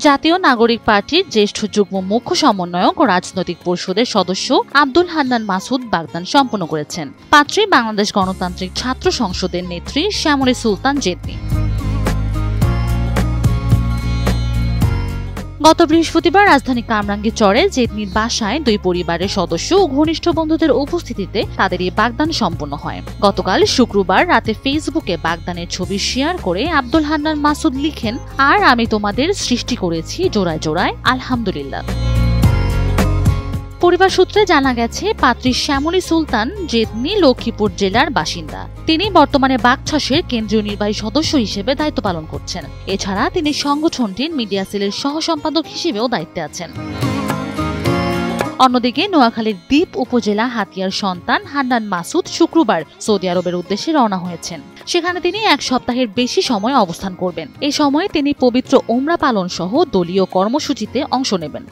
জাতীয় নাগরিক পার্টির জ্যেষ্ঠ যুগ্ম মুখ্য সমন্বয়ক ও রাজনৈতিক পরিষদের সদস্য আব্দুল হান্নান মাসুদ বাগদান সম্পন্ন করেছেন। পাত্রী বাংলাদেশ গণতান্ত্রিক ছাত্র সংসদের নেত্রী শ্যামলী সুলতান জেদনি। গত বৃহস্পতিবার রাজধানী কামরাঙ্গীরচরে জেদনির বাসায় দুই পরিবারের সদস্য ও ঘনিষ্ঠ বন্ধুদের উপস্থিতিতে তাদের এই বাগদান সম্পন্ন হয়। গতকাল শুক্রবার রাতে ফেসবুকে বাগদানের ছবি শেয়ার করে আব্দুল হান্নান মাসুদ লিখেন, আর আমি তোমাদের সৃষ্টি করেছি জোড়ায় জোড়ায়, আলহামদুলিল্লাহ। পরিবার সূত্রে জানা গেছে, পাত্রী শ্যামলী সুলতান জেদনি লক্ষ্মীপুর জেলার বাসিন্দা। তিনি বর্তমানে বাকছাসের কেন্দ্রীয় নির্বাহী সদস্য হিসেবে দায়িত্ব পালন করছেন। এছাড়া তিনি সংগঠনটির মিডিয়া সেলের সহ সম্পাদক হিসেবেও দায়িত্বে আছেন। অন্যদিকে নোয়াখালীর দ্বীপ উপজেলা হাতিয়ার সন্তান হান্নান মাসুদ শুক্রবার সৌদি আরবের উদ্দেশ্যে রওনা হয়েছেন। সেখানে তিনি এক সপ্তাহের বেশি সময় অবস্থান করবেন। এই সময়ে তিনি পবিত্র ওমরা পালন সহ দলীয় কর্মসূচিতে অংশ নেবেন।